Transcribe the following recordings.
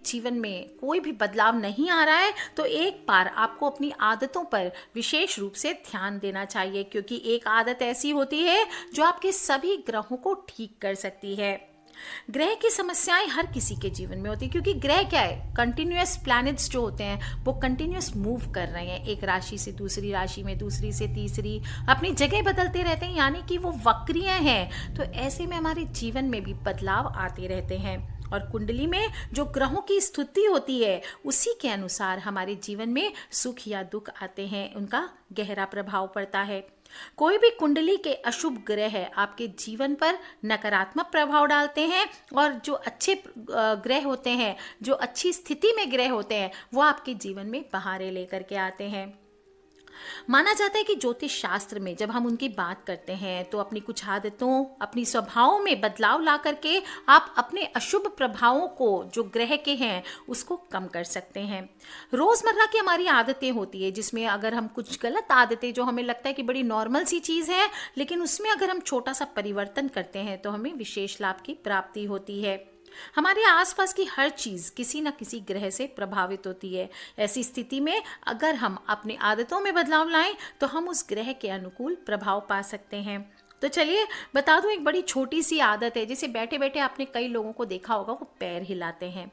जीवन में कोई भी बदलाव नहीं आ रहा है तो एक बार आपको अपनी आदतों पर विशेष रूप से ध्यान देना चाहिए, क्योंकि एक आदत ऐसी होती है जो आपके सभी ग्रहों को ठीक कर सकती है। ग्रह की समस्याएं हर किसी के जीवन में होती है, क्योंकि ग्रह क्या है, कंटिन्यूअस प्लैनेट्स जो होते हैं वो कंटिन्यूअस मूव कर रहे हैं, एक राशि से दूसरी राशि में, दूसरी से तीसरी, अपनी जगह बदलते रहते हैं, यानी कि वो वक्रियां हैं। तो ऐसे में हमारे जीवन में भी बदलाव आते रहते हैं और कुंडली में जो ग्रहों की स्थिति होती है उसी के अनुसार हमारे जीवन में सुख या दुख आते हैं, उनका गहरा प्रभाव पड़ता है। कोई भी कुंडली के अशुभ ग्रह आपके जीवन पर नकारात्मक प्रभाव डालते हैं और जो अच्छे ग्रह होते हैं, जो अच्छी स्थिति में ग्रह होते हैं, वो आपके जीवन में बहारें लेकर के आते हैं। माना जाता है कि ज्योतिष शास्त्र में जब हम उनकी बात करते हैं तो अपनी कुछ आदतों, अपनी स्वभावों में बदलाव ला करके आप अपने अशुभ प्रभावों को जो ग्रह के हैं उसको कम कर सकते हैं। रोजमर्रा की हमारी आदतें होती है जिसमें अगर हम कुछ गलत आदतें जो हमें लगता है कि बड़ी नॉर्मल सी चीज है, लेकिन उसमें अगर हम छोटा सा परिवर्तन करते हैं तो हमें विशेष लाभ की प्राप्ति होती है। हमारे आसपास की हर चीज किसी न किसी ग्रह से प्रभावित होती है। ऐसी स्थिति में अगर हम अपनी आदतों में बदलाव लाएं तो हम उस ग्रह के अनुकूल प्रभाव पा सकते हैं। तो चलिए बता दूं, एक बड़ी छोटी सी आदत है, जैसे बैठे बैठे आपने कई लोगों को देखा होगा वो पैर हिलाते हैं।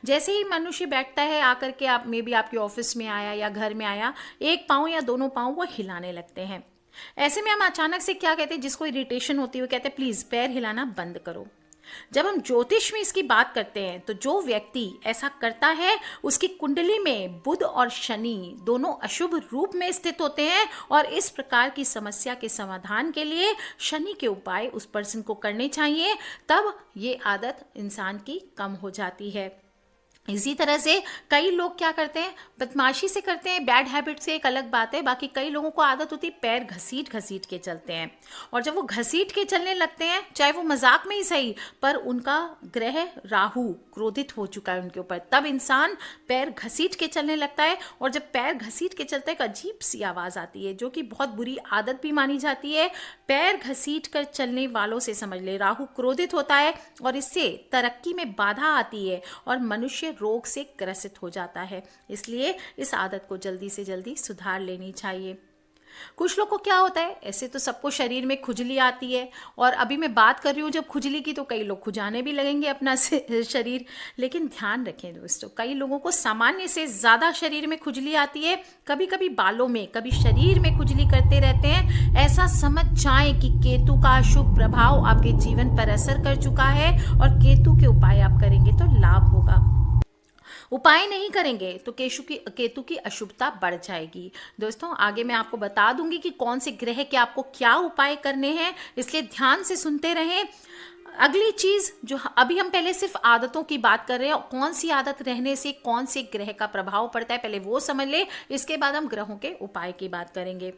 जैसे ही मनुष्य बैठता है आकर के, आप मे बी आपके ऑफिस में आया या घर में आया, एक पाँव या दोनों पाँव वो हिलाने लगते हैं। ऐसे में हम अचानक से क्या कहते हैं, जिसको इरिटेशन होती है वो कहते हैं प्लीज पैर हिलाना बंद करो। जब हम ज्योतिष में इसकी बात करते हैं तो जो व्यक्ति ऐसा करता है उसकी कुंडली में बुध और शनि दोनों अशुभ रूप में स्थित होते हैं और इस प्रकार की समस्या के समाधान के लिए शनि के उपाय उस पर्सन को करने चाहिए, तब ये आदत इंसान की कम हो जाती है। इसी तरह से कई लोग क्या करते हैं, बदमाशी से करते हैं, बैड हैबिट से एक अलग बात है, बाकी कई लोगों को आदत होती है पैर घसीट घसीट के चलते हैं। और जब वो घसीट के चलने लगते हैं, चाहे वो मजाक में ही सही, पर उनका ग्रह राहु क्रोधित हो चुका है उनके ऊपर, तब इंसान पैर घसीट के चलने लगता है। और जब पैर घसीट के चलता है एक अजीब सी आवाज आती है जो कि बहुत बुरी आदत भी मानी जाती है। पैर घसीट कर चलने वालों से समझ ले राहु क्रोधित होता है और इससे तरक्की में बाधा आती है और मनुष्य रोग से ग्रसित हो जाता है। इसलिए इस आदत को जल्दी से जल्दी सुधार लेनी चाहिए। कुछ लोग को क्या होता है, ऐसे तो सबको शरीर में खुजली आती है, और अभी मैं बात कर रही हूँ जब खुजली की तो कई लोग खुजाने भी लगेंगे अपना शरीर, लेकिन ध्यान रखें दोस्तों, कई लोगों को सामान्य से ज्यादा शरीर में खुजली आती है, कभी कभी बालों में, कभी शरीर में खुजली करते रहते हैं। ऐसा समझ जाएं कि केतु का शुभ प्रभाव आपके जीवन पर असर कर चुका है और केतु के उपाय आप करेंगे तो लाभ होगा। उपाय नहीं करेंगे तो केतु की अशुभता बढ़ जाएगी। दोस्तों आगे मैं आपको बता दूंगी कि कौन से ग्रह के आपको क्या उपाय करने हैं, इसलिए ध्यान से सुनते रहें। अगली चीज जो अभी हम पहले सिर्फ आदतों की बात कर रहे हैं, कौन सी आदत रहने से कौन से ग्रह का प्रभाव पड़ता है पहले वो समझ ले, इसके बाद हम ग्रहों के उपाय की बात करेंगे।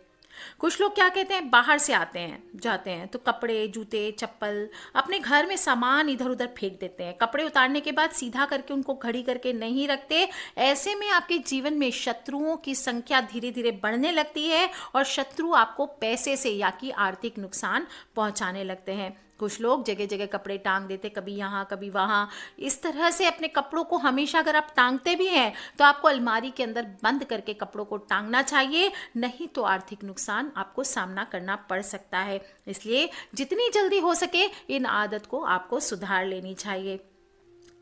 कुछ लोग क्या कहते हैं, बाहर से आते हैं जाते हैं तो कपड़े, जूते, चप्पल, अपने घर में सामान इधर उधर फेंक देते हैं। कपड़े उतारने के बाद सीधा करके उनको घड़ी करके नहीं रखते। ऐसे में आपके जीवन में शत्रुओं की संख्या धीरे धीरे बढ़ने लगती है और शत्रु आपको पैसे से या कि आर्थिक नुकसान पहुंचाने लगते हैं। कुछ लोग जगह जगह कपड़े टांग देते, कभी यहाँ कभी वहाँ। इस तरह से अपने कपड़ों को हमेशा अगर आप टांगते भी हैं तो आपको अलमारी के अंदर बंद करके कपड़ों को टांगना चाहिए, नहीं तो आर्थिक नुकसान आपको सामना करना पड़ सकता है। इसलिए जितनी जल्दी हो सके इन आदत को आपको सुधार लेनी चाहिए।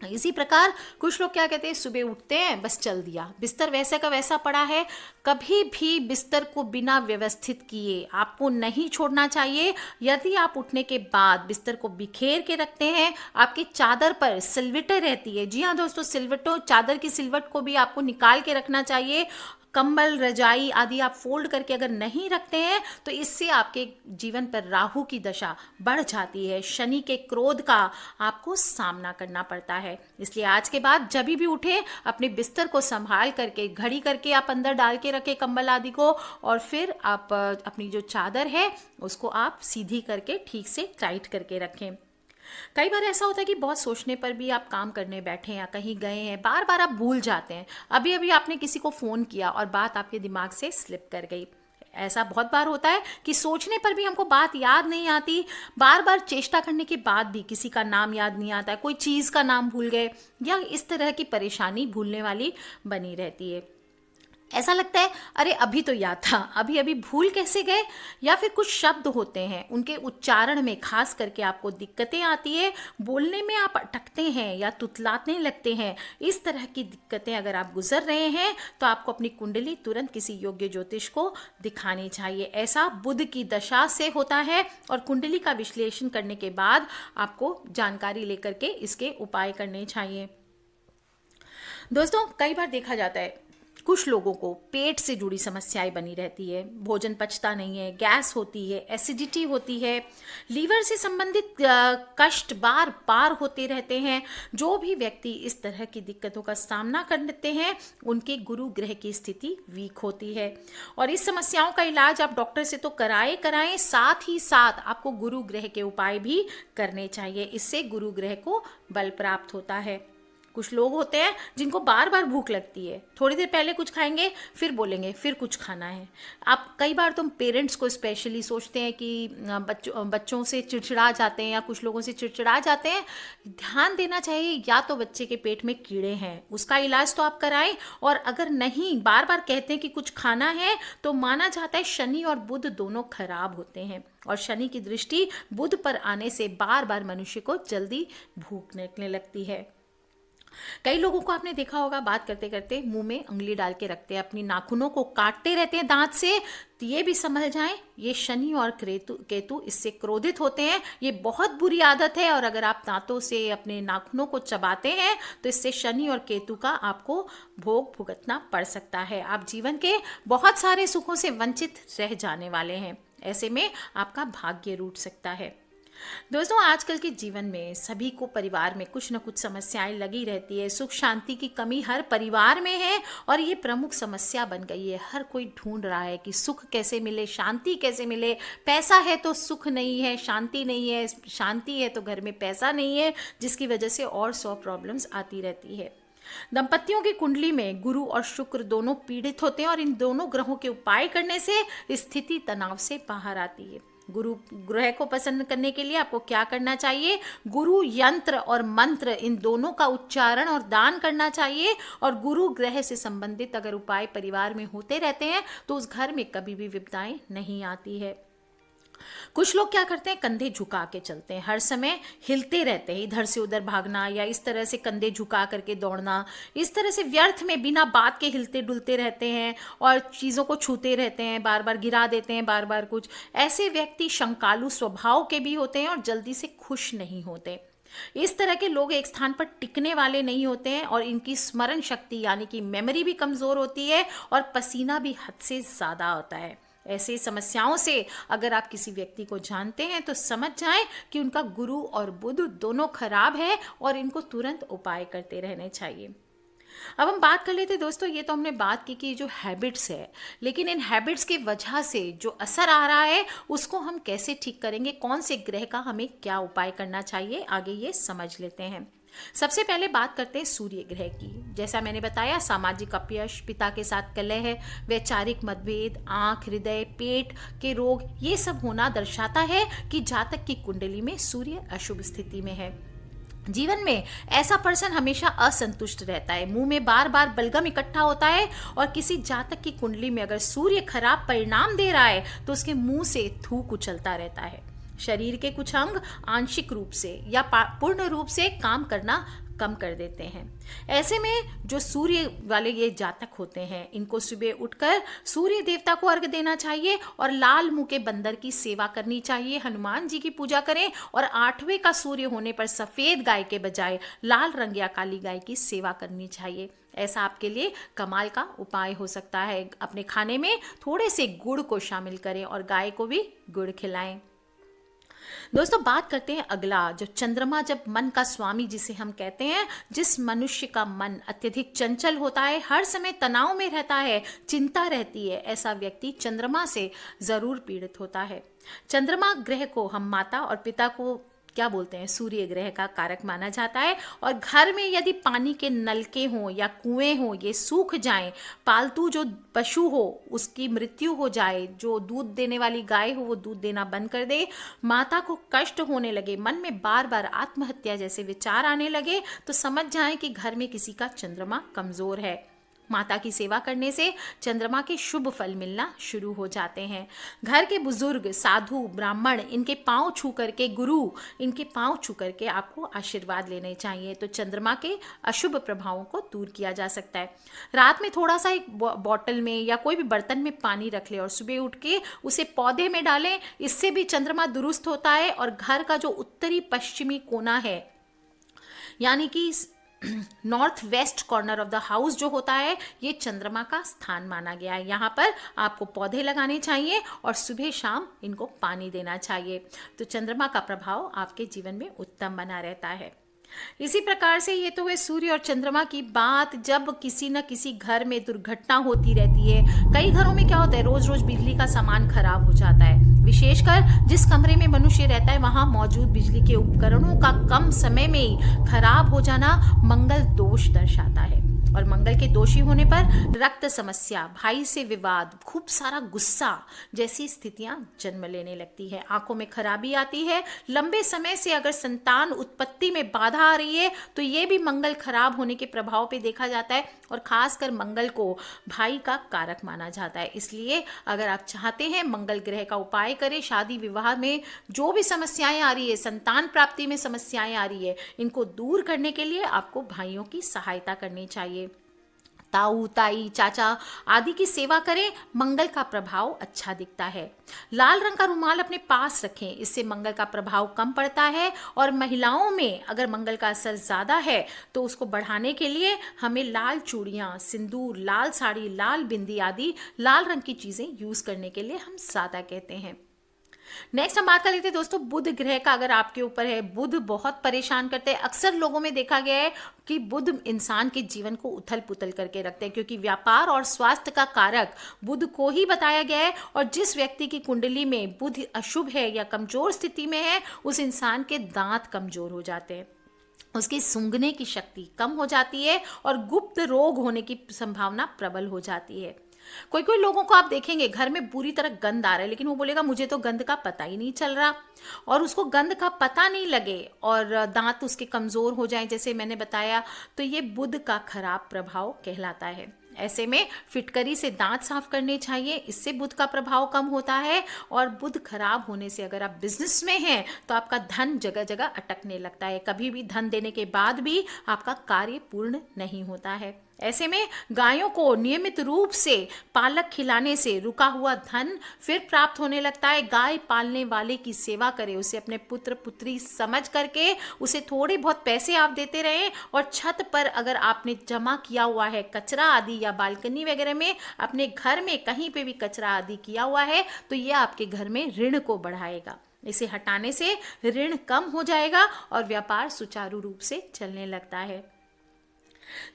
इसी प्रकार कुछ लोग क्या कहते हैं, सुबह उठते हैं बस चल दिया, बिस्तर वैसे का वैसा पड़ा है। कभी भी बिस्तर को बिना व्यवस्थित किए आपको नहीं छोड़ना चाहिए। यदि आप उठने के बाद बिस्तर को बिखेर के रखते हैं, आपकी चादर पर सिलवटें रहती है। जी हाँ दोस्तों, सिलवटों, चादर की सिलवट को भी आपको निकाल के रखना चाहिए। कंबल, रजाई आदि आप फोल्ड करके अगर नहीं रखते हैं तो इससे आपके जीवन पर राहु की दशा बढ़ जाती है, शनि के क्रोध का आपको सामना करना पड़ता है। इसलिए आज के बाद जब भी उठे अपने बिस्तर को संभाल करके, घड़ी करके आप अंदर डाल के रखें कंबल आदि को, और फिर आप अपनी जो चादर है उसको आप सीधी करके ठीक से टाइट करके रखें। कई बार ऐसा होता है कि बहुत सोचने पर भी आप काम करने बैठे हैं या कहीं गए हैं, बार बार आप भूल जाते हैं। अभी अभी आपने किसी को फोन किया और बात आपके दिमाग से स्लिप कर गई। ऐसा बहुत बार होता है कि सोचने पर भी हमको बात याद नहीं आती, बार बार चेष्टा करने के बाद भी किसी का नाम याद नहीं आता है, कोई चीज़ का नाम भूल गए, या इस तरह की परेशानी भूलने वाली बनी रहती है। ऐसा लगता है अरे अभी तो याद था, अभी अभी भूल कैसे गए। या फिर कुछ शब्द होते हैं, उनके उच्चारण में खास करके आपको दिक्कतें आती है, बोलने में आप अटकते हैं या तुतलाने लगते हैं। इस तरह की दिक्कतें अगर आप गुजर रहे हैं तो आपको अपनी कुंडली तुरंत किसी योग्य ज्योतिष को दिखानी चाहिए। ऐसा बुध की दशा से होता है और कुंडली का विश्लेषण करने के बाद आपको जानकारी लेकर के इसके उपाय करने चाहिए। दोस्तों, कई बार देखा जाता है कुछ लोगों को पेट से जुड़ी समस्याएं बनी रहती है, भोजन पचता नहीं है, गैस होती है, एसिडिटी होती है, लीवर से संबंधित कष्ट बार बार होते रहते हैं। जो भी व्यक्ति इस तरह की दिक्कतों का सामना करते हैं उनके गुरु ग्रह की स्थिति वीक होती है, और इस समस्याओं का इलाज आप डॉक्टर से तो कराएं, साथ ही साथ आपको गुरु ग्रह के उपाय भी करने चाहिए। इससे गुरु ग्रह को बल प्राप्त होता है। कुछ लोग होते हैं जिनको बार बार भूख लगती है, थोड़ी देर पहले कुछ खाएंगे फिर बोलेंगे फिर कुछ खाना है। आप कई बार तुम पेरेंट्स को स्पेशली सोचते हैं कि बच्चों से चिड़चिड़ा जाते हैं या कुछ लोगों से चिड़चिड़ा जाते हैं। ध्यान देना चाहिए, या तो बच्चे के पेट में कीड़े हैं, उसका इलाज तो आप कराएं, और अगर नहीं बार बार कहते हैं कि कुछ खाना है तो माना जाता है शनि और बुध दोनों खराब होते हैं, और शनि की दृष्टि बुध पर आने से बार बार मनुष्य को जल्दी भूख लगने लगती है। कई लोगों को आपने देखा होगा बात करते करते मुंह में उंगली डाल के रखते हैं, अपनी नाखूनों को काटते रहते हैं दांत से। तो ये भी समझ जाएं, ये शनि और केतु इससे क्रोधित होते हैं। ये बहुत बुरी आदत है, और अगर आप दांतों से अपने नाखूनों को चबाते हैं तो इससे शनि और केतु का आपको भोग भुगतना पड़ सकता है। आप जीवन के बहुत सारे सुखों से वंचित रह जाने वाले हैं। ऐसे में आपका भाग्य रूठ सकता है। दोस्तों, आजकल के जीवन में सभी को परिवार में कुछ न कुछ समस्याएं लगी रहती है। सुख शांति की कमी हर परिवार में है, और ये प्रमुख समस्या बन गई है। हर कोई ढूंढ रहा है कि सुख कैसे मिले, शांति कैसे मिले। पैसा है तो सुख नहीं है, शांति नहीं है, शांति है तो घर में पैसा नहीं है, जिसकी वजह से और 100 प्रॉब्लम्स आती रहती है। दंपतियों की कुंडली में गुरु और शुक्र दोनों पीड़ित होते हैं, और इन दोनों ग्रहों के उपाय करने से स्थिति तनाव से बाहर आती है। गुरु ग्रह को पसंद करने के लिए आपको क्या करना चाहिए? गुरु यंत्र और मंत्र इन दोनों का उच्चारण और दान करना चाहिए। और गुरु ग्रह से संबंधित अगर उपाय परिवार में होते रहते हैं तो उस घर में कभी भी विपदाएं नहीं आती है। कुछ लोग क्या करते हैं, कंधे झुका के चलते हैं, हर समय हिलते रहते हैं, इधर से उधर भागना या इस तरह से कंधे झुका करके दौड़ना, इस तरह से व्यर्थ में बिना बात के हिलते डुलते रहते हैं और चीज़ों को छूते रहते हैं, बार बार गिरा देते हैं, बार बार कुछ। ऐसे व्यक्ति शंकालु स्वभाव के भी होते हैं और जल्दी से खुश नहीं होते। इस तरह के लोग एक स्थान पर टिकने वाले नहीं होते हैं, और इनकी स्मरण शक्ति यानी कि मेमोरी भी कमज़ोर होती है, और पसीना भी हद से ज़्यादा होता है। ऐसी समस्याओं से अगर आप किसी व्यक्ति को जानते हैं तो समझ जाएं कि उनका गुरु और बुध दोनों खराब है, और इनको तुरंत उपाय करते रहने चाहिए। अब हम बात कर लेते दोस्तों, ये तो हमने बात की कि जो हैबिट्स है, लेकिन इन हैबिट्स के वजह से जो असर आ रहा है उसको हम कैसे ठीक करेंगे, कौन से ग्रह का हमें क्या उपाय करना चाहिए, आगे ये समझ लेते हैं। सबसे पहले बात करते हैं सूर्य ग्रह की। जैसा मैंने बताया, सामाजिक अपयश, पिता के साथ कलह, वैचारिक मतभेद, आंख, हृदय, पेट के रोग, ये सब होना दर्शाता है कि जातक की कुंडली में सूर्य अशुभ स्थिति में है। जीवन में ऐसा पर्सन हमेशा असंतुष्ट रहता है, मुंह में बार बार बलगम इकट्ठा होता है, और किसी जातक की कुंडली में अगर सूर्य खराब परिणाम दे रहा है तो उसके मुंह से थूक उछलता रहता है। शरीर के कुछ अंग आंशिक रूप से या पूर्ण रूप से काम करना कम कर देते हैं। ऐसे में जो सूर्य वाले ये जातक होते हैं, इनको सुबह उठकर सूर्य देवता को अर्घ देना चाहिए और लाल मुंह के बंदर की सेवा करनी चाहिए। हनुमान जी की पूजा करें, और 8वें का सूर्य होने पर सफेद गाय के बजाय लाल रंग या काली गाय की सेवा करनी चाहिए। ऐसा आपके लिए कमाल का उपाय हो सकता है। अपने खाने में थोड़े से गुड़ को शामिल करें और गाय को भी गुड़ खिलाएं। दोस्तों, बात करते हैं अगला, जो चंद्रमा जब मन का स्वामी जिसे हम कहते हैं, जिस मनुष्य का मन अत्यधिक चंचल होता है, हर समय तनाव में रहता है, चिंता रहती है, ऐसा व्यक्ति चंद्रमा से जरूर पीड़ित होता है। चंद्रमा ग्रह को हम माता और पिता को क्या बोलते हैं, सूर्य ग्रह का कारक माना जाता है। और घर में यदि पानी के नलके हों या कुएं हों, ये सूख जाएं, पालतू जो पशु हो उसकी मृत्यु हो जाए, जो दूध देने वाली गाय हो वो दूध देना बंद कर दे, माता को कष्ट होने लगे, मन में बार बार आत्महत्या जैसे विचार आने लगे, तो समझ जाएं कि घर में किसी का चंद्रमा कमजोर है। माता की सेवा करने से चंद्रमा के शुभ फल मिलना शुरू हो जाते हैं। घर के बुजुर्ग, साधु, ब्राह्मण, इनके पांव छू करके, गुरु, इनके पांव छू करके आपको आशीर्वाद लेने चाहिए, तो चंद्रमा के अशुभ प्रभावों को दूर किया जा सकता है। रात में थोड़ा सा एक बॉटल में या कोई भी बर्तन में पानी रख ले और सुबह उठ के उसे पौधे में डालें, इससे भी चंद्रमा दुरुस्त होता है। और घर का जो उत्तरी पश्चिमी कोना है, यानी कि north west corner of the house जो होता है, ये चंद्रमा का स्थान माना गया है। यहाँ पर आपको पौधे लगाने चाहिए और सुबह शाम इनको पानी देना चाहिए, तो चंद्रमा का प्रभाव आपके जीवन में उत्तम बना रहता है। इसी प्रकार से ये तो है सूर्य और चंद्रमा की बात। जब किसी न किसी घर में दुर्घटना होती रहती है, कई घरों में क्या होता है, रोज रोज बिजली का सामान खराब हो जाता है, विशेषकर जिस कमरे में मनुष्य रहता है वहां मौजूद बिजली के उपकरणों का कम समय में ही खराब हो जाना मंगल दोष दर्शाता है। और मंगल के दोषी होने पर रक्त समस्या, भाई से विवाद, खूब सारा गुस्सा जैसी स्थितियां जन्म लेने लगती है, आंखों में खराबी आती है। लंबे समय से अगर संतान उत्पत्ति में बाधा आ रही है तो ये भी मंगल खराब होने के प्रभाव पे देखा जाता है। और खासकर मंगल को भाई का कारक माना जाता है, इसलिए अगर आप चाहते हैं मंगल ग्रह का उपाय करें। शादी विवाह में जो भी समस्याएं आ रही है, संतान प्राप्ति में समस्याएं आ रही है, इनको दूर करने के लिए आपको भाइयों की सहायता करनी चाहिए। ताऊ, ताई, चाचा आदि की सेवा करें, मंगल का प्रभाव अच्छा दिखता है। लाल रंग का रुमाल अपने पास रखें, इससे मंगल का प्रभाव कम पड़ता है। और महिलाओं में अगर मंगल का असर ज़्यादा है तो उसको बढ़ाने के लिए हमें लाल चूड़ियाँ, सिंदूर, लाल साड़ी, लाल बिंदी आदि लाल रंग की चीज़ें यूज़ करने के लिए हम ज़्यादा कहते हैं। नेक्स्ट हम बात कर लेते हैं दोस्तों बुध ग्रह का। अगर आपके ऊपर है, बुध बहुत परेशान करते हैं। अक्सर लोगों में देखा गया है कि बुध इंसान के जीवन को उथल पुथल करके रखते हैं, क्योंकि व्यापार और स्वास्थ्य का कारक बुध को ही बताया गया है। और जिस व्यक्ति की कुंडली में बुध अशुभ है या कमजोर स्थिति में है, उस इंसान के दांत कमजोर हो जाते हैं, उसकी सूंघने की शक्ति कम हो जाती है और गुप्त रोग होने की संभावना प्रबल हो जाती है। कोई कोई लोगों को आप देखेंगे घर में बुरी तरह गंध आ रहा है, लेकिन वो बोलेगा मुझे तो गंध का पता ही नहीं चल रहा, और उसको गंध का पता नहीं लगे और दांत उसके कमजोर हो जाएं जैसे मैंने बताया, तो ये बुध का खराब प्रभाव कहलाता है। ऐसे में फिटकरी से दांत साफ करने चाहिए, इससे बुध का प्रभाव कम होता है। और बुध खराब होने से अगर आप बिजनेस में हैं तो आपका धन जगह जगह अटकने लगता है, कभी भी धन देने के बाद भी आपका कार्य पूर्ण नहीं होता है। ऐसे में गायों को नियमित रूप से पालक खिलाने से रुका हुआ धन फिर प्राप्त होने लगता है। गाय पालने वाले की सेवा करें, उसे अपने पुत्र पुत्री समझ करके उसे थोड़े बहुत पैसे आप देते रहें। और छत पर अगर आपने जमा किया हुआ है कचरा आदि या बालकनी वगैरह में अपने घर में कहीं पे भी कचरा आदि किया हुआ है तो यह आपके घर में ऋण को बढ़ाएगा। इसे हटाने से ऋण कम हो जाएगा और व्यापार सुचारू रूप से चलने लगता है।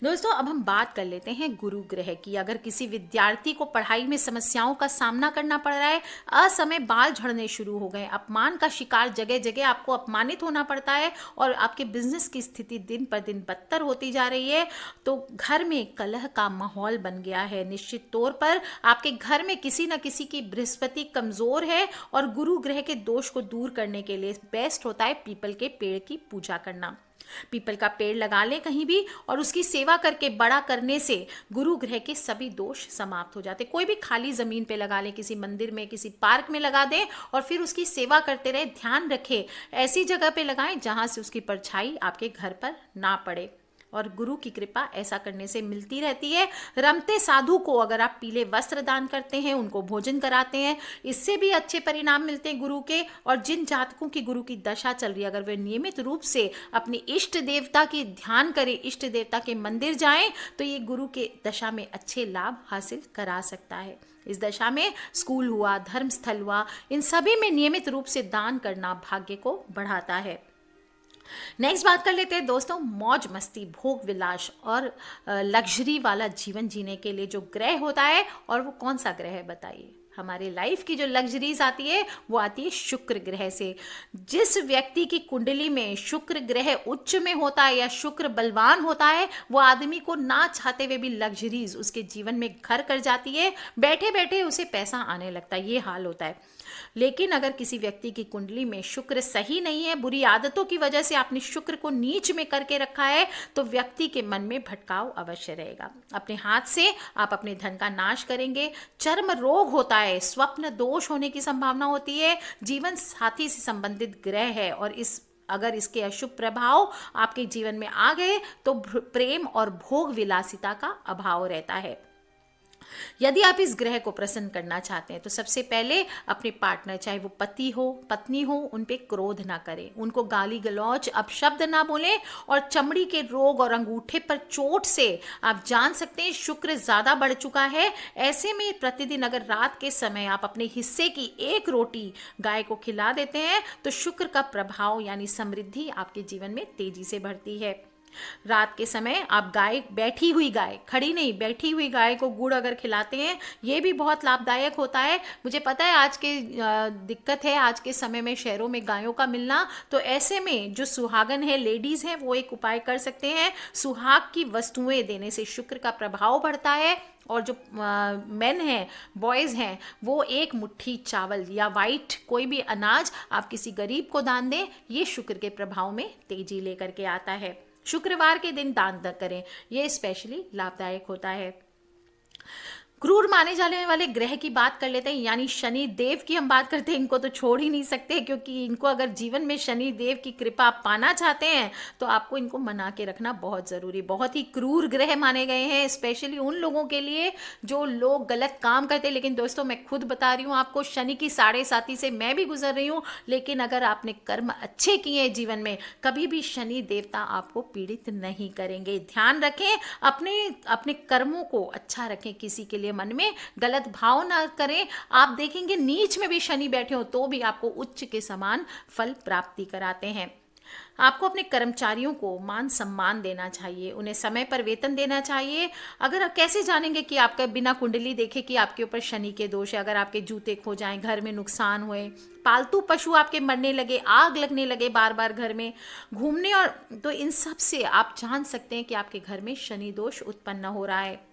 दोस्तों अब हम बात कर लेते हैं गुरु ग्रह की। अगर किसी विद्यार्थी को पढ़ाई में समस्याओं का सामना करना पड़ रहा है, असमय बाल झड़ने शुरू हो गए, अपमान का शिकार जगह जगह आपको अपमानित होना पड़ता है और आपके बिजनेस की स्थिति दिन पर दिन बदतर होती जा रही है, तो घर में कलह का माहौल बन गया है। निश्चित तौर पर आपके घर में किसी न किसी की बृहस्पति कमजोर है और गुरु ग्रह के दोष को दूर करने के लिए बेस्ट होता है पीपल के पेड़ की पूजा करना। पीपल का पेड़ लगा लें कहीं भी और उसकी सेवा करके बड़ा करने से गुरु ग्रह के सभी दोष समाप्त हो जाते। कोई भी खाली जमीन पे लगा लें, किसी मंदिर में, किसी पार्क में लगा दें और फिर उसकी सेवा करते रहे। ध्यान रखें ऐसी जगह पे लगाएं जहां से उसकी परछाई आपके घर पर ना पड़े, और गुरु की कृपा ऐसा करने से मिलती रहती है। रमते साधु को अगर आप पीले वस्त्र दान करते हैं, उनको भोजन कराते हैं, इससे भी अच्छे परिणाम मिलते हैं गुरु के। और जिन जातकों की गुरु की दशा चल रही है, अगर वे नियमित रूप से अपनी इष्ट देवता की ध्यान करें, इष्ट देवता के मंदिर जाएं, तो ये गुरु के दशा में अच्छे लाभ हासिल करा सकता है। इस दशा में स्कूल हुआ, धर्म स्थल हुआ, इन सभी में नियमित रूप से दान करना भाग्य को बढ़ाता है। नेक्स्ट बात कर लेते हैं दोस्तों मौज मस्ती, भोग विलास और लग्जरी वाला जीवन जीने के लिए जो ग्रह होता है, और वो कौन सा ग्रह है बताइए। हमारे लाइफ की जो लग्जरीज आती है वो आती है शुक्र ग्रह से। जिस व्यक्ति की कुंडली में शुक्र ग्रह उच्च में होता है या शुक्र बलवान होता है, वो आदमी को ना चाहते हुए भी लग्जरीज उसके जीवन में घर कर जाती है, बैठे बैठे उसे पैसा आने लगता है, ये हाल होता है। लेकिन अगर किसी व्यक्ति की कुंडली में शुक्र सही नहीं है, बुरी आदतों की वजह से आपने शुक्र को नीच में करके रखा है, तो व्यक्ति के मन में भटकाव अवश्य रहेगा। अपने हाथ से आप अपने धन का नाश करेंगे, चर्म रोग होता है, स्वप्न दोष होने की संभावना होती है, जीवन साथी से संबंधित ग्रह है और अगर इसके अशुभ प्रभाव आपके जीवन में आ गए तो प्रेम और भोग विलासिता का अभाव रहता है। यदि आप इस ग्रह को प्रसन्न करना चाहते हैं तो सबसे पहले अपने पार्टनर, चाहे वो पति हो पत्नी हो, उन पे क्रोध ना करें, उनको गाली गलौज अपशब्द ना बोलें, और चमड़ी के रोग और अंगूठे पर चोट से आप जान सकते हैं शुक्र ज्यादा बढ़ चुका है। ऐसे में प्रतिदिन अगर रात के समय आप अपने हिस्से की एक रोटी गाय को खिला देते हैं तो शुक्र का प्रभाव यानी समृद्धि आपके जीवन में तेजी से बढ़ती है। रात के समय आप बैठी हुई गाय, खड़ी नहीं बैठी हुई गाय को गुड़ अगर खिलाते हैं, ये भी बहुत लाभदायक होता है। मुझे पता है आज के दिक्कत है आज के समय में शहरों में गायों का मिलना, तो ऐसे में जो सुहागन है, लेडीज हैं, वो एक उपाय कर सकते हैं। सुहाग की वस्तुएं देने से शुक्र का प्रभाव बढ़ता है, और जो मेन हैं, बॉयज़ हैं, वो एक मुट्ठी चावल या वाइट कोई भी अनाज आप किसी गरीब को दान दें, ये शुक्र के प्रभाव में तेजी लेकर के आता है। शुक्रवार के दिन दान करें, ये स्पेशली लाभदायक होता है। क्रूर माने जाने वाले ग्रह की बात कर लेते हैं, यानी शनि देव की हम बात करते हैं। इनको तो छोड़ ही नहीं सकते, क्योंकि इनको अगर जीवन में शनि देव की कृपा आप पाना चाहते हैं तो आपको इनको मना के रखना बहुत ज़रूरी। बहुत ही क्रूर ग्रह माने गए हैं, स्पेशली उन लोगों के लिए जो लोग गलत काम करते हैं। लेकिन दोस्तों, मैं खुद बता रही हूँ आपको, शनि की 7.5 से मैं भी गुजर रही हूँ, लेकिन अगर आपने कर्म अच्छे किए हैं जीवन में, कभी भी शनि देवता आपको पीड़ित नहीं करेंगे। ध्यान रखें, अपने कर्मों को अच्छा रखें, किसी के लिए मन में गलत भाव ना करें। आप देखेंगे नीच में भी शनि बैठे हो तो भी आपको उच्च के समान फल प्राप्ति कराते हैं। आपको अपने कर्मचारियों को मान सम्मान देना चाहिए, उन्हें समय पर वेतन देना चाहिए। अगर आप कैसे जानेंगे कि आपका बिना कुंडली देखे कि आपके ऊपर शनि के दोष है? अगर आपके जूते खो जाएं, घर में नुकसान हुए, पालतू पशु आपके मरने लगे, आग लगने लगे बार बार घर में घूमने, और तो इन सब से आप जान सकते हैं कि आपके घर में शनि दोष उत्पन्न हो रहा है।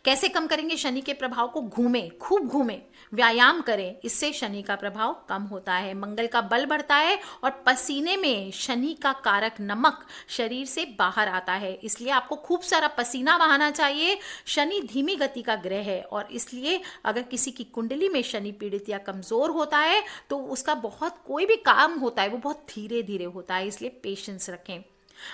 कैसे कम करेंगे शनि के प्रभाव को? घूमें, खूब घूमें, व्यायाम करें, इससे शनि का प्रभाव कम होता है, मंगल का बल बढ़ता है, और पसीने में शनि का कारक नमक शरीर से बाहर आता है, इसलिए आपको खूब सारा पसीना बहाना चाहिए। शनि धीमी गति का ग्रह है, और इसलिए अगर किसी की कुंडली में शनि पीड़ित या कमजोर होता है तो उसका कोई भी काम होता है वो बहुत धीरे धीरे होता है, इसलिए पेशेंस रखें।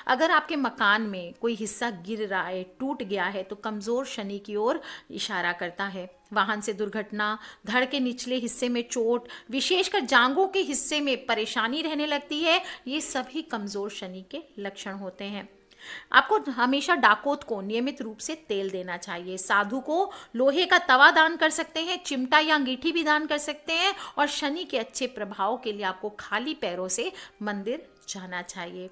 अगर आपके मकान में कोई हिस्सा गिर रहा है, टूट गया है, तो कमजोर शनि की ओर इशारा करता है। वाहन से दुर्घटना, धड़ के निचले हिस्से में चोट, विशेषकर जांघों के हिस्से में परेशानी रहने लगती है, ये सभी कमजोर शनि के लक्षण होते हैं। आपको हमेशा डाकोत को नियमित रूप से तेल देना चाहिए। साधु को लोहे का तवा दान कर सकते हैं, चिमटा या अंगीठी भी दान कर सकते हैं, और शनि के अच्छे प्रभाव के लिए आपको खाली पैरों से मंदिर जाना चाहिए।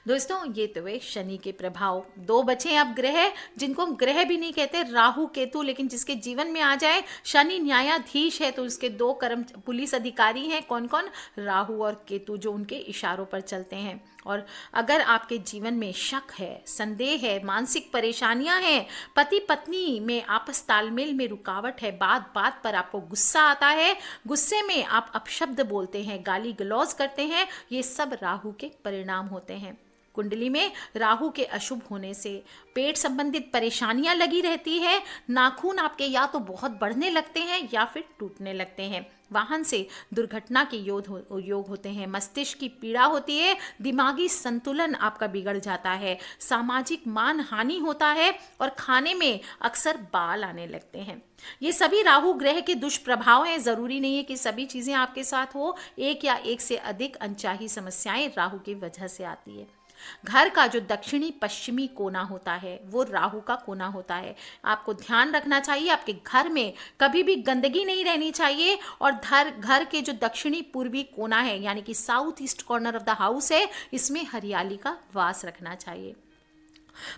दोस्तों, ये तो है शनि के प्रभाव। 2 बचे अब ग्रह, जिनको हम ग्रह भी नहीं कहते, राहु केतु, लेकिन जिसके जीवन में आ जाए, शनि न्यायाधीश है तो उसके 2 पुलिस अधिकारी हैं। कौन कौन? राहु और केतु, जो उनके इशारों पर चलते हैं। और अगर आपके जीवन में शक है, संदेह है, मानसिक परेशानियां हैं, पति पत्नी में आपस तालमेल में रुकावट है, बात बात पर आपको गुस्सा आता है, गुस्से में आप अपशब्द बोलते हैं, गाली गलौज करते हैं, ये सब राहु के परिणाम होते हैं। कुंडली में राहु के अशुभ होने से पेट संबंधित परेशानियां लगी रहती है, नाखून आपके या तो बहुत बढ़ने लगते हैं या फिर टूटने लगते हैं, वाहन से दुर्घटना के योग होते हैं, मस्तिष्क की पीड़ा होती है, दिमागी संतुलन आपका बिगड़ जाता है, सामाजिक मान हानि होता है, और खाने में अक्सर बाल आने लगते हैं। ये सभी राहु ग्रह के दुष्प्रभाव हैं। जरूरी नहीं है कि सभी चीजें आपके साथ हो, एक या एक से अधिक अनचाही समस्याएं राहु की वजह से आती है। घर का जो दक्षिणी पश्चिमी कोना होता है वो राहु का कोना होता है। आपको ध्यान रखना चाहिए, आपके घर में कभी भी गंदगी नहीं रहनी चाहिए, और घर के जो दक्षिणी पूर्वी कोना है, यानी कि south east corner of the house है, इसमें हरियाली का वास रखना चाहिए।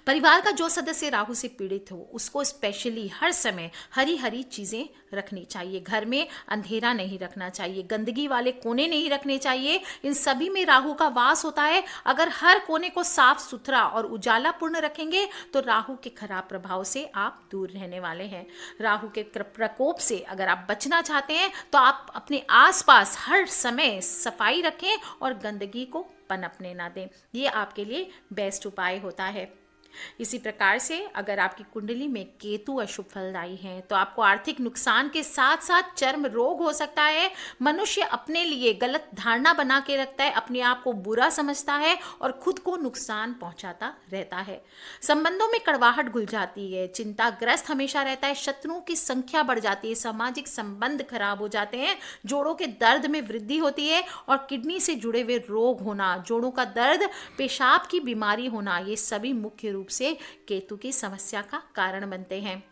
परिवार का जो सदस्य राहु से पीड़ित हो उसको स्पेशली हर समय हरी हरी चीजें रखनी चाहिए। घर में अंधेरा नहीं रखना चाहिए, गंदगी वाले कोने नहीं रखने चाहिए। इन सभी में राहु का वास होता है। अगर हर कोने को साफ सुथरा और उजाला पूर्ण रखेंगे तो राहु के खराब प्रभाव से आप दूर रहने वाले हैं। राहु के प्रकोप से अगर आप बचना चाहते हैं तो आप अपने आसपास हर समय सफाई रखें और गंदगी को पनपने ना दें। ये आपके लिए बेस्ट उपाय होता है। इसी प्रकार से अगर आपकी कुंडली में केतु अशुभ फलदायी हैं तो आपको आर्थिक नुकसान के साथ साथ चर्म रोग हो सकता है। मनुष्य अपने लिए गलत धारणा बना के रखता है, अपने आप को बुरा समझता है और खुद को नुकसान पहुंचाता रहता है। संबंधों में कड़वाहट घुल जाती है, चिंताग्रस्त हमेशा रहता है, शत्रुओं की संख्या बढ़ जाती है, सामाजिक संबंध खराब हो जाते हैं, जोड़ों के दर्द में वृद्धि होती है और किडनी से जुड़े हुए रोग होना, जोड़ों का दर्द, पेशाब की बीमारी होना, ये सभी मुख्य रूप से केतु की समस्या का कारण बनते हैं।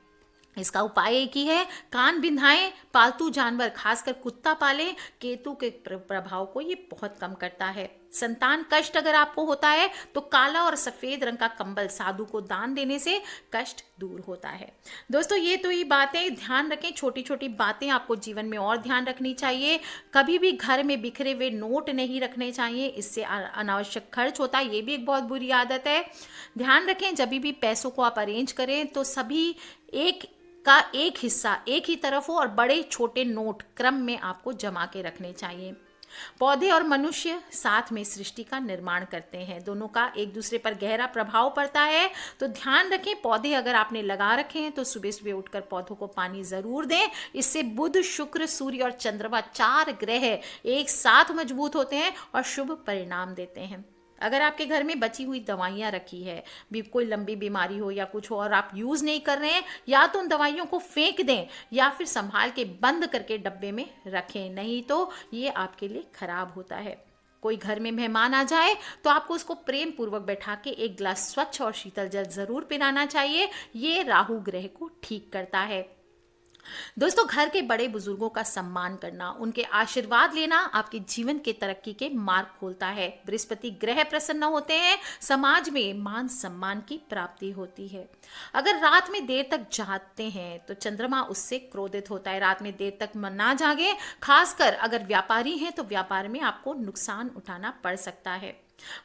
इसका उपाय एक ही है, कान बिंधाएं, पालतू जानवर खासकर कुत्ता पालें। केतु के प्रभाव को ये बहुत कम करता है। संतान कष्ट अगर आपको होता है तो काला और सफेद रंग का कंबल साधु को दान देने से कष्ट दूर होता है। दोस्तों ये तो ये बातें, ध्यान रखें, छोटी छोटी बातें आपको जीवन में और ध्यान रखनी चाहिए। कभी भी घर में बिखरे हुए नोट नहीं रखने चाहिए, इससे अनावश्यक खर्च होता है, ये भी एक बहुत बुरी आदत है। ध्यान रखें जब भी पैसों को आप अरेंज करें तो सभी एक हिस्सा एक ही तरफ हो और बड़े छोटे नोट क्रम में आपको जमा के रखने चाहिए। पौधे और मनुष्य साथ में सृष्टि का निर्माण करते हैं, दोनों का एक दूसरे पर गहरा प्रभाव पड़ता है। तो ध्यान रखें, पौधे अगर आपने लगा रखे हैं तो सुबह सुबह उठकर पौधों को पानी जरूर दें। इससे बुध, शुक्र, सूर्य और चंद्रमा 4 ग्रह एक साथ मजबूत होते हैं और शुभ परिणाम देते हैं। अगर आपके घर में बची हुई दवाइयाँ रखी है, भी कोई लंबी बीमारी हो या कुछ हो और आप यूज़ नहीं कर रहे हैं, या तो उन दवाइयों को फेंक दें या फिर संभाल के बंद करके डब्बे में रखें, नहीं तो ये आपके लिए खराब होता है। कोई घर में मेहमान आ जाए तो आपको उसको प्रेम पूर्वक बैठा के एक गिलास स्वच्छ और शीतल जल जरूर पिलाना चाहिए। ये राहु ग्रह को ठीक करता है। दोस्तों घर के बड़े बुजुर्गों का सम्मान करना, उनके आशीर्वाद लेना आपके जीवन के तरक्की के मार्ग खोलता है। बृहस्पति ग्रह प्रसन्न होते हैं, समाज में मान सम्मान की प्राप्ति होती है। अगर रात में देर तक जागते हैं तो चंद्रमा उससे क्रोधित होता है। रात में देर तक मन ना जागे, खासकर अगर व्यापारी हैं तो व्यापार में आपको नुकसान उठाना पड़ सकता है।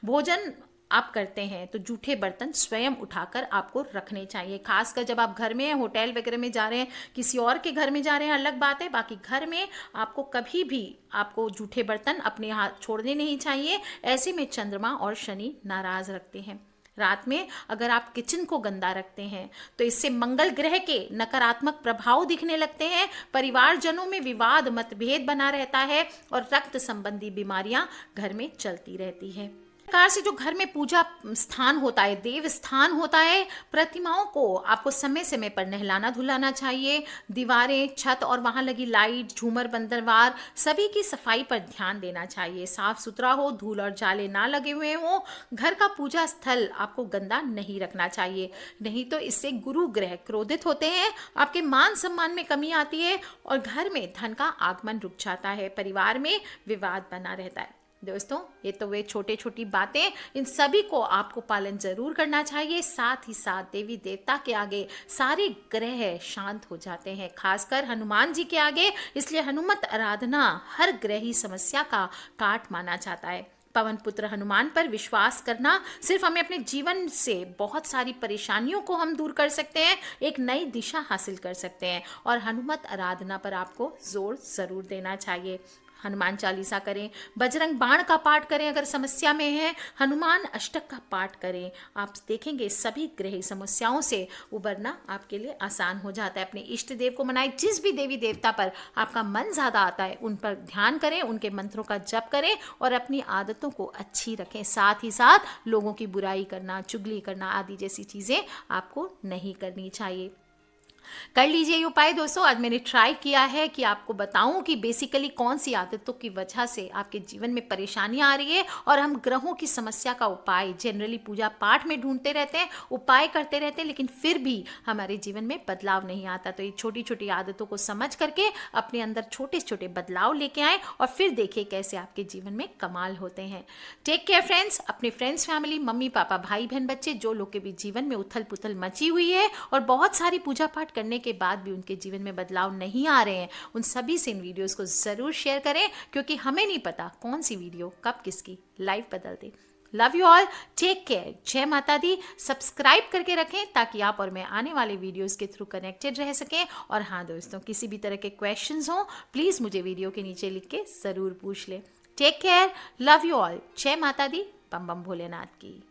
भोजन आप करते हैं तो जूठे बर्तन स्वयं उठाकर आपको रखने चाहिए, खासकर जब आप घर में हैं, होटल वगैरह में जा रहे हैं, किसी और के घर में जा रहे हैं अलग बात है, बाकी घर में आपको कभी भी आपको जूठे बर्तन अपने हाथ छोड़ने नहीं चाहिए। ऐसे में चंद्रमा और शनि नाराज रखते हैं। रात में अगर आप किचन को गंदा रखते हैं तो इससे मंगल ग्रह के नकारात्मक प्रभाव दिखने लगते हैं। परिवारजनों में विवाद, मतभेद बना रहता है और रक्त संबंधी बीमारियां घर में चलती रहती है। प्रकार से जो घर में पूजा स्थान होता है, देव स्थान होता है, प्रतिमाओं को आपको समय समय पर नहलाना धुलाना चाहिए। दीवारें, छत और वहां लगी लाइट, झूमर, बंदरवार सभी की सफाई पर ध्यान देना चाहिए। साफ सुथरा हो, धूल और जाले ना लगे हुए हो। घर का पूजा स्थल आपको गंदा नहीं रखना चाहिए, नहीं तो इससे गुरु ग्रह क्रोधित होते हैं, आपके मान सम्मान में कमी आती है और घर में धन का आगमन रुक जाता है, परिवार में विवाद बना रहता है। दोस्तों ये तो वे छोटे छोटी बातें, इन सभी को आपको पालन जरूर करना चाहिए। साथ ही साथ देवी देवता के आगे सारे ग्रह शांत हो जाते हैं, खासकर हनुमान जी के आगे। इसलिए हनुमत आराधना हर ग्रही समस्या का काट माना जाता है। पवन पुत्र हनुमान पर विश्वास करना सिर्फ हमें अपने जीवन से बहुत सारी परेशानियों को हम दूर कर सकते हैं, एक नई दिशा हासिल कर सकते हैं। और हनुमत आराधना पर आपको जोर जरूर देना चाहिए। हनुमान चालीसा करें, बजरंग बाण का पाठ करें अगर समस्या में है, हनुमान अष्टक का पाठ करें। आप देखेंगे सभी ग्रही समस्याओं से उबरना आपके लिए आसान हो जाता है। अपने इष्ट देव को मनाएं, जिस भी देवी देवता पर आपका मन ज़्यादा आता है उन पर ध्यान करें, उनके मंत्रों का जप करें और अपनी आदतों को अच्छी रखें। साथ ही साथ लोगों की बुराई करना, चुगली करना आदि जैसी चीज़ें आपको नहीं करनी चाहिए। कर लीजिए ये उपाय दोस्तों। आज मैंने ट्राई किया है कि आपको बताऊं कि बेसिकली कौन सी आदतों की वजह से आपके जीवन में परेशानियां आ रही है, और हम ग्रहों की समस्या का उपाय जनरली पूजा पाठ में ढूंढते रहते हैं, उपाय करते रहते हैं, लेकिन फिर भी हमारे जीवन में बदलाव नहीं आता। तो ये छोटी छोटी आदतों को समझ करके अपने अंदर छोटे छोटे बदलाव लेके आए और फिर देखिए कैसे आपके जीवन में कमाल होते हैं। Take care friends. अपने फ्रेंड्स, फैमिली, मम्मी पापा, भाई बहन, बच्चे, जो लोग के भी जीवन में उथल पुथल मची हुई है और बहुत सारी पूजा पाठ करने के बाद भी उनके जीवन में बदलाव नहीं आ रहे हैं, उन सभी से इन वीडियोस को जरूर शेयर करें, क्योंकि हमें नहीं पता कौन सी वीडियो कब किसकी लाइफ बदल दे। Love you all, take care, जय माता दी। सब्सक्राइब करके रखें ताकि आप और मैं आने वाले वीडियोस के थ्रू कनेक्टेड रह सकें। और हाँ दोस्तों, किसी भी तरह के क्वेश्चंस हो प्लीज़ मुझे वीडियो के नीचे लिख के ज़रूर पूछ लें। Take care, love you all, जय माता दी, बम बम भोलेनाथ की।